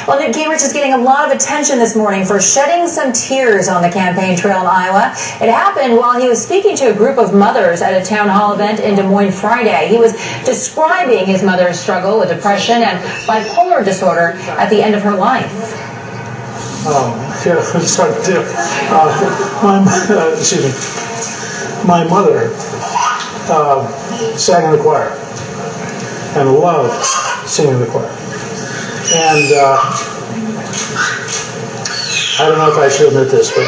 Well, Newt Gingrich is getting a lot of attention this morning for shedding some tears on the campaign trail in Iowa. It happened while he was speaking to a group of mothers at a town hall event in Des Moines Friday. He was describing his mother's struggle with depression and bipolar disorder at the end of her life. My mother sang in the choir and loved singing in the choir. And I don't know if I should admit this, but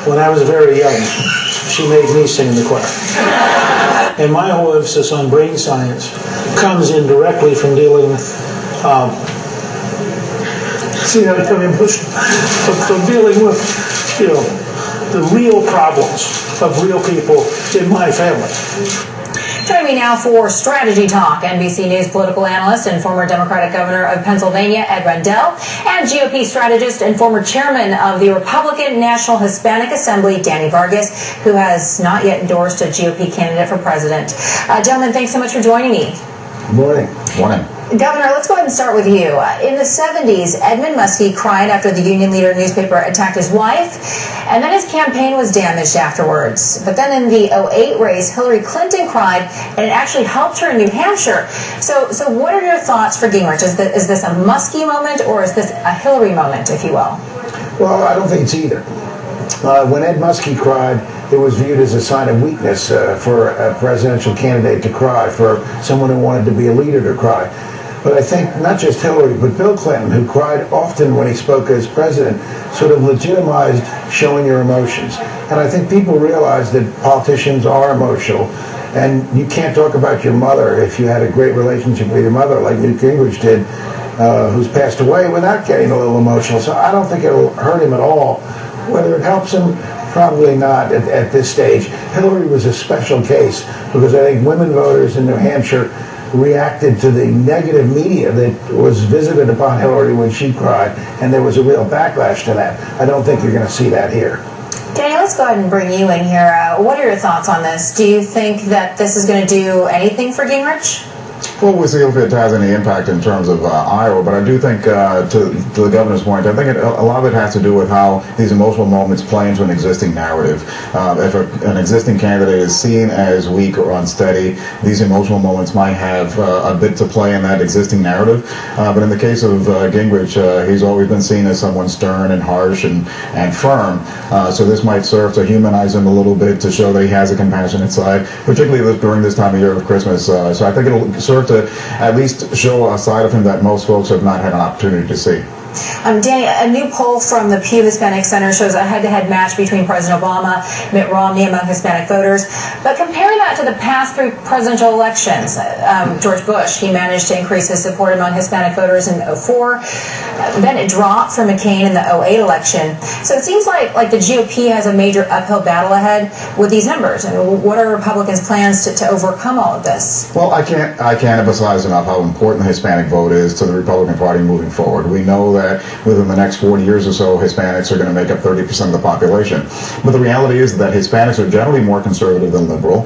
when I was very young, she made me sing in the choir. And my whole emphasis on brain science comes in directly from dealing from dealing with, the real problems of real people in my family. Joining me now for Strategy Talk, NBC News political analyst and former Democratic governor of Pennsylvania, Ed Rendell, and GOP strategist and former chairman of the Republican National Hispanic Assembly, Danny Vargas, who has not yet endorsed a GOP candidate for president. Gentlemen, thanks so much for joining me. Good morning. Morning. Governor, let's go ahead and start with you. In the 70s, Edmund Muskie cried after the Union Leader newspaper attacked his wife, and then his campaign was damaged afterwards. But then in the 2008 race, Hillary Clinton cried, and it actually helped her in New Hampshire. So what are your thoughts for Gingrich? Is this a Muskie moment, or is this a Hillary moment, if you will? Well, I don't think it's either. When Ed Muskie cried, it was viewed as a sign of weakness for a presidential candidate to cry, for someone who wanted to be a leader to cry. But I think not just Hillary, but Bill Clinton, who cried often when he spoke as president, sort of legitimized showing your emotions. And I think people realize that politicians are emotional, and you can't talk about your mother if you had a great relationship with your mother, like Newt Gingrich did, who's passed away, without getting a little emotional. So I don't think it'll hurt him at all. Whether it helps him, probably not at this stage. Hillary was a special case because I think women voters in New Hampshire reacted to the negative media that was visited upon Hillary when she cried, and there was a real backlash to that. I don't think you're going to see that here. Danny, let's go ahead and bring you in here. What are your thoughts on this? Do you think that this is going to do anything for Gingrich? Well, we'll see if it has any impact in terms of Iowa, but I do think, to the governor's point, I think a lot of it has to do with how these emotional moments play into an existing narrative. If an existing candidate is seen as weak or unsteady, these emotional moments might have a bit to play in that existing narrative. But in the case of Gingrich, he's always been seen as someone stern and harsh and firm. So this might serve to humanize him a little bit, to show that he has a compassionate side, particularly during this time of year of Christmas. So I think it'll serve to at least show a side of him that most folks have not had an opportunity to see. Danny, a new poll from the Pew Hispanic Center shows a head-to-head match between President Obama and Mitt Romney among Hispanic voters. But compare that to the past three presidential elections. George Bush, he managed to increase his support among Hispanic voters in 2004. Then it dropped for McCain in the 2008 election. So it seems like the GOP has a major uphill battle ahead with these numbers. I mean, what are Republicans' plans to overcome all of this? Well, I can't emphasize enough how important the Hispanic vote is to the Republican Party moving forward. We know that within the next 40 years or so, Hispanics are going to make up 30% of the population. But the reality is that Hispanics are generally more conservative than liberal.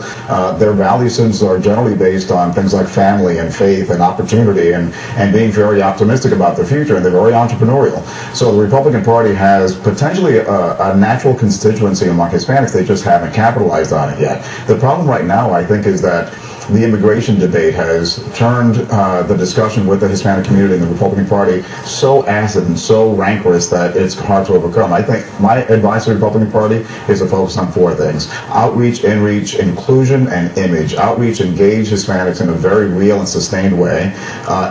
Their value systems are generally based on things like family and faith and opportunity and being very optimistic about the future, and they're very entrepreneurial. So the Republican Party has potentially a natural constituency among Hispanics. They just haven't capitalized on it yet. The problem right now, I think, is that the immigration debate has turned the discussion with the Hispanic community in the Republican Party so acid and so rancorous that it's hard to overcome. I think my advice to the Republican Party is to focus on four things: outreach, inreach, inclusion, and image. Outreach, engage Hispanics in a very real and sustained way.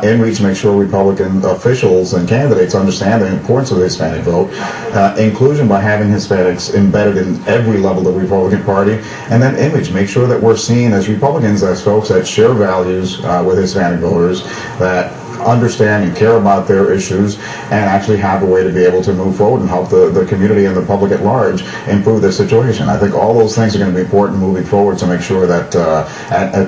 Inreach, make sure Republican officials and candidates understand the importance of the Hispanic vote. Inclusion, by having Hispanics embedded in every level of the Republican Party. And then image, make sure that we're seen as Republicans, as folks that share values with Hispanic voters, that understand and care about their issues, and actually have a way to be able to move forward and help the community and the public at large improve their situation. I think all those things are going to be important moving forward to make sure that,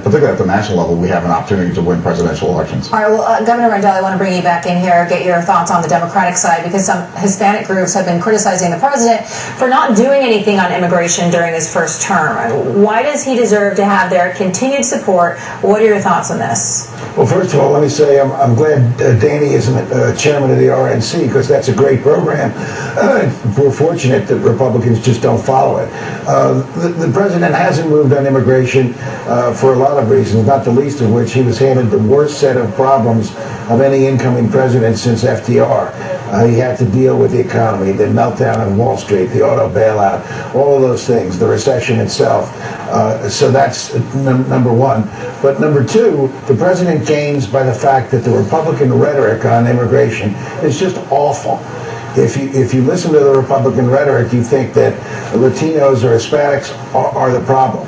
particularly at the national level, we have an opportunity to win presidential elections. All right, well, Governor Rendell, I want to bring you back in here, get your thoughts on the Democratic side, because some Hispanic groups have been criticizing the president for not doing anything on immigration during his first term. Why does he deserve to have their continued support? What are your thoughts on this? Well, first of all, let me say I'm glad Danny isn't chairman of the RNC, because that's a great program. We're fortunate that Republicans just don't follow it. The president hasn't moved on immigration for a lot of reasons, not the least of which he was handed the worst set of problems of any incoming president since FDR. He had to deal with the economy, the meltdown on Wall Street, the auto bailout, all of those things, the recession itself. So that's number one. But number two, the president gains by the fact that the Republican rhetoric on immigration is just awful. If you listen to the Republican rhetoric, you think that Latinos or Hispanics are the problem.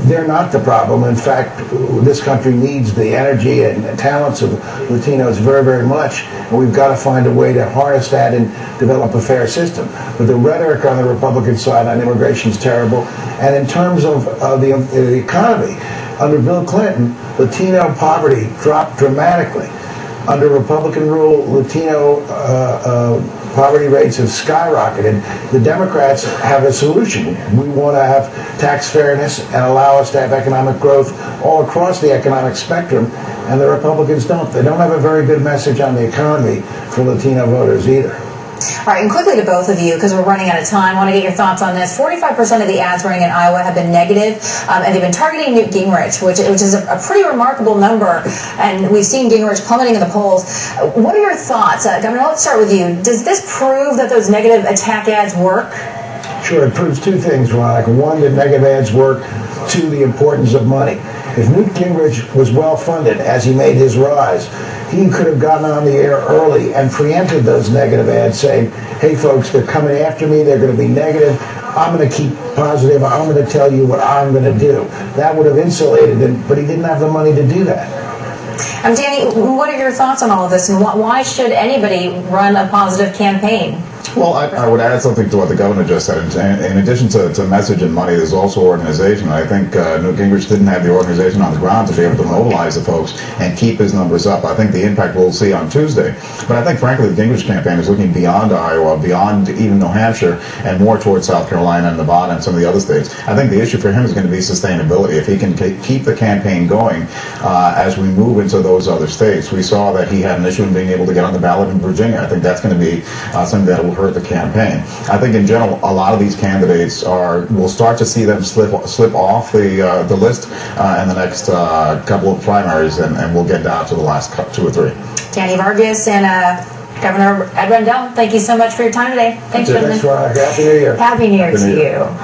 They're not the problem. In fact, this country needs the energy and talents of Latinos very, very much. And we've got to find a way to harness that and develop a fair system. But the rhetoric on the Republican side on immigration is terrible. And in terms of the economy, under Bill Clinton, Latino poverty dropped dramatically. Under Republican rule, Latino poverty rates have skyrocketed. The Democrats have a solution. We want to have tax fairness and allow us to have economic growth all across the economic spectrum, and the Republicans don't. They don't have a very good message on the economy for Latino voters either. All right, and quickly to both of you, because we're running out of time, I want to get your thoughts on this. 45% of the ads running in Iowa have been negative, and they've been targeting Newt Gingrich, which is a pretty remarkable number, and we've seen Gingrich plummeting in the polls. What are your thoughts? Governor, let's start with you. Does this prove that those negative attack ads work? Sure, it proves two things, Veronica. One, that negative ads work. Two, the importance of money. If Newt Gingrich was well funded as he made his rise, he could have gotten on the air early and preempted those negative ads, saying, hey folks, they're coming after me, they're going to be negative, I'm going to keep positive, I'm going to tell you what I'm going to do. That would have insulated him, but he didn't have the money to do that. Danny, what are your thoughts on all of this, and why should anybody run a positive campaign? Well, I would add something to what the governor just said. In addition to message and money, there's also organization. I think Newt Gingrich didn't have the organization on the ground to be able to mobilize the folks and keep his numbers up. I think the impact we'll see on Tuesday. But I think, frankly, the Gingrich campaign is looking beyond Iowa, beyond even New Hampshire, and more towards South Carolina and Nevada and some of the other states. I think the issue for him is going to be sustainability. If he can keep the campaign going as we move into those other states. We saw that he had an issue in being able to get on the ballot in Virginia. I think that's going to be something that will hurt the campaign. I think in general, a lot of these candidates we'll start to see them slip off the list in the next couple of primaries, and we'll get down to the last 2 or 3. Danny Vargas and Governor Ed Rendell, thank you so much for your time today. Thanks, gentlemen. Thanks, Veronica. Happy New Year. Happy New Year to you.